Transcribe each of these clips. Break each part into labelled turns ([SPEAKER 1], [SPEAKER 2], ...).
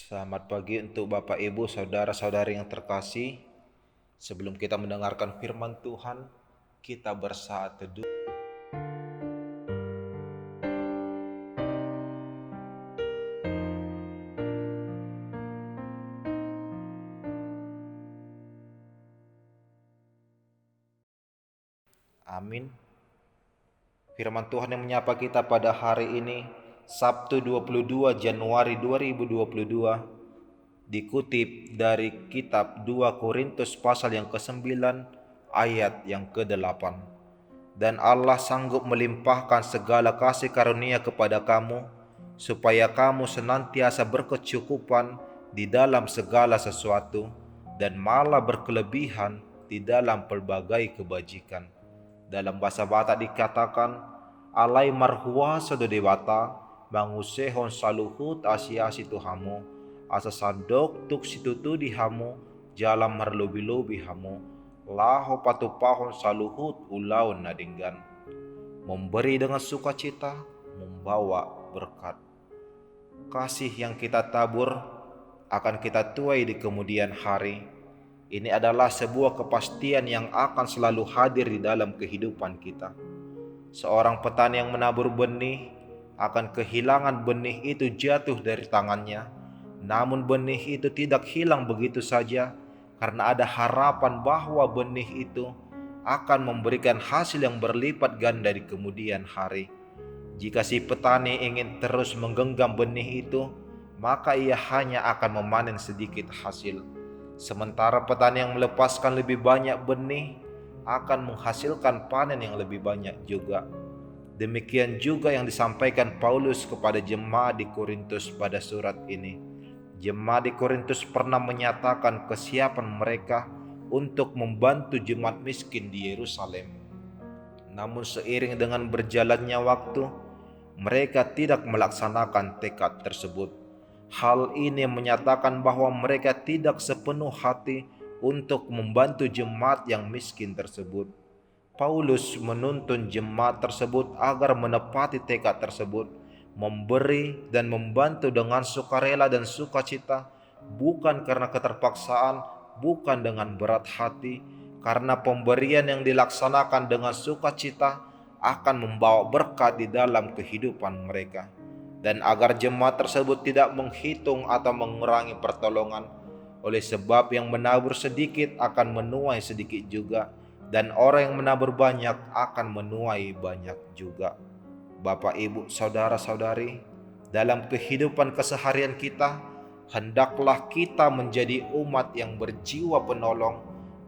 [SPEAKER 1] Selamat pagi untuk Bapak, Ibu, saudara-saudari yang terkasih. Sebelum kita mendengarkan firman Tuhan, kita bersaat teduh. Amin. Firman Tuhan yang menyapa kita pada hari ini, Sabtu 22 Januari 2022, dikutip dari kitab 2 Korintus pasal yang ke-9 ayat yang ke-8. Dan Allah sanggup melimpahkan segala kasih karunia kepada kamu, supaya kamu senantiasa berkecukupan di dalam segala sesuatu, dan malah berkelebihan di dalam pelbagai kebajikan. Dalam bahasa Batak dikatakan, alai marhuasa do dewata, mangusehon saluhut asiasi tuhamu, asa sadok tuk situtu dihamu, jalan merlobi-lobi hamu, laho patupahon saluhut ulaun nadinggan. Memberi dengan sukacita, membawa berkat. Kasih yang kita tabur akan kita tuai di kemudian hari. Ini adalah sebuah kepastian yang akan selalu hadir di dalam kehidupan kita. Seorang petani yang menabur benih akan kehilangan benih itu jatuh dari tangannya. Namun benih itu tidak hilang begitu saja, karena ada harapan bahwa benih itu akan memberikan hasil yang berlipat ganda di kemudian hari. Jika si petani ingin terus menggenggam benih itu, maka ia hanya akan memanen sedikit hasil. Sementara petani yang melepaskan lebih banyak benih akan menghasilkan panen yang lebih banyak juga. Demikian juga yang disampaikan Paulus kepada jemaat di Korintus pada surat ini. Jemaat di Korintus pernah menyatakan kesiapan mereka untuk membantu jemaat miskin di Yerusalem. Namun seiring dengan berjalannya waktu, mereka tidak melaksanakan tekad tersebut. Hal ini menyatakan bahwa mereka tidak sepenuh hati untuk membantu jemaat yang miskin tersebut. Paulus menuntun jemaat tersebut agar menepati tekad tersebut, memberi dan membantu dengan sukarela dan sukacita, bukan karena keterpaksaan, bukan dengan berat hati, karena pemberian yang dilaksanakan dengan sukacita akan membawa berkat di dalam kehidupan mereka. Dan agar jemaat tersebut tidak menghitung atau mengurangi pertolongan, oleh sebab yang menabur sedikit akan menuai sedikit juga, dan orang yang menabur banyak akan menuai banyak juga. Bapak, Ibu, saudara-saudari, dalam kehidupan keseharian kita, hendaklah kita menjadi umat yang berjiwa penolong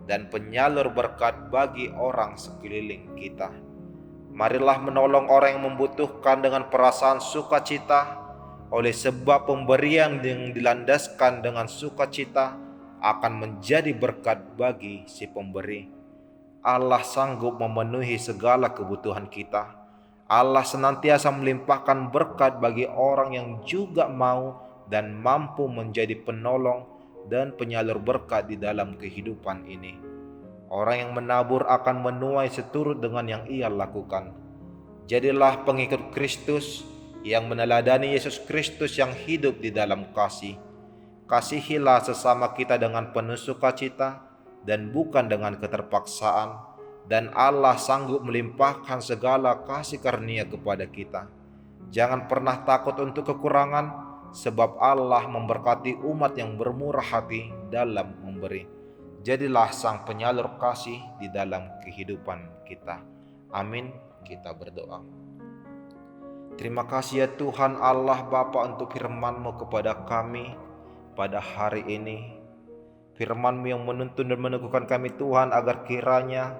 [SPEAKER 1] dan penyalur berkat bagi orang sekeliling kita. Marilah menolong orang yang membutuhkan dengan perasaan sukacita, oleh sebab pemberian yang dilandaskan dengan sukacita akan menjadi berkat bagi si pemberi. Allah sanggup memenuhi segala kebutuhan kita. Allah senantiasa melimpahkan berkat bagi orang yang juga mau dan mampu menjadi penolong dan penyalur berkat di dalam kehidupan ini. Orang yang menabur akan menuai seturut dengan yang ia lakukan. Jadilah pengikut Kristus yang meneladani Yesus Kristus yang hidup di dalam kasih. Kasihilah sesama kita dengan penuh sukacita dan bukan dengan keterpaksaan, dan Allah sanggup melimpahkan segala kasih karunia kepada kita. Jangan pernah takut untuk kekurangan, sebab Allah memberkati umat yang bermurah hati dalam memberi. Jadilah sang penyalur kasih di dalam kehidupan kita. Amin. Kita berdoa. Terima kasih ya Tuhan Allah Bapa untuk firman-Mu kepada kami pada hari ini. Firman-Mu yang menuntun dan meneguhkan kami Tuhan, agar kiranya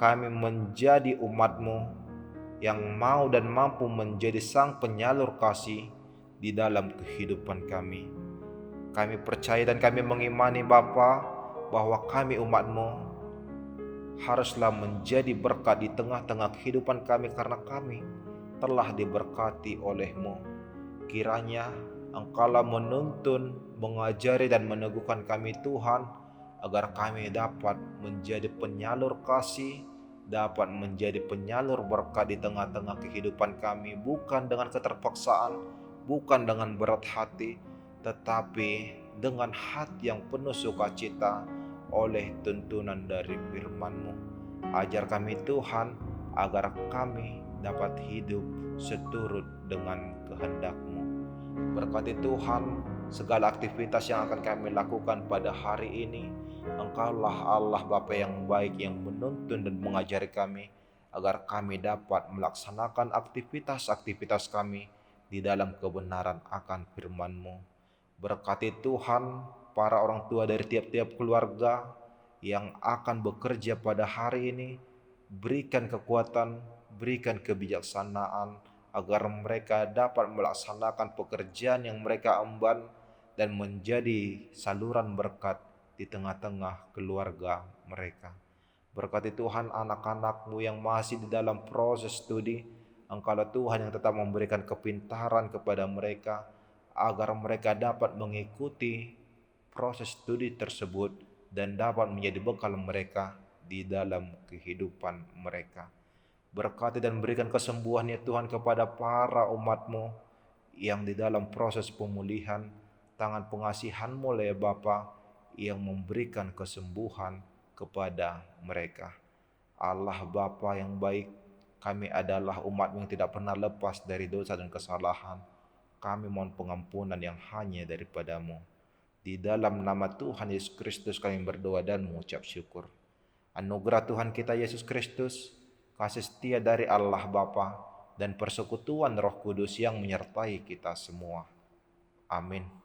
[SPEAKER 1] kami menjadi umat-Mu yang mau dan mampu menjadi sang penyalur kasih di dalam kehidupan kami. Kami percaya dan kami mengimani Bapa, bahwa kami umat-Mu haruslah menjadi berkat di tengah-tengah kehidupan kami, karena kami telah diberkati oleh-Mu. Kiranya Engkaulah menuntun, mengajari dan meneguhkan kami Tuhan, agar kami dapat menjadi penyalur kasih, dapat menjadi penyalur berkat di tengah-tengah kehidupan kami, bukan dengan keterpaksaan, bukan dengan berat hati, tetapi dengan hati yang penuh sukacita oleh tuntunan dari firman-Mu. Ajar kami Tuhan, agar kami dapat hidup seturut dengan kehendak-Mu. Berkati Tuhan segala aktivitas yang akan kami lakukan pada hari ini. Engkaulah Allah Bapa yang baik, yang menuntun dan mengajari kami, agar kami dapat melaksanakan aktivitas-aktivitas kami di dalam kebenaran akan firman-Mu. Berkati Tuhan para orang tua dari tiap-tiap keluarga yang akan bekerja pada hari ini. Berikan kekuatan, berikan kebijaksanaan, agar mereka dapat melaksanakan pekerjaan yang mereka emban dan menjadi saluran berkat di tengah-tengah keluarga mereka. Berkati Tuhan anak-anak-Mu yang masih di dalam proses studi. Engkaulah Tuhan yang tetap memberikan kepintaran kepada mereka, agar mereka dapat mengikuti proses studi tersebut dan dapat menjadi bekal mereka di dalam kehidupan mereka. Berkati dan berikan kesembuhan ya Tuhan kepada para umat-Mu yang di dalam proses pemulihan. Tangan pengasihan-Mu ya Bapa yang memberikan kesembuhan kepada mereka. Allah Bapa yang baik, kami adalah umat yang tidak pernah lepas dari dosa dan kesalahan. Kami mohon pengampunan yang hanya daripada-Mu. Di dalam nama Tuhan Yesus Kristus kami berdoa dan mengucap syukur. Anugerah Tuhan kita Yesus Kristus, kasih setia dari Allah Bapa, dan persekutuan Roh Kudus yang menyertai kita semua. Amin.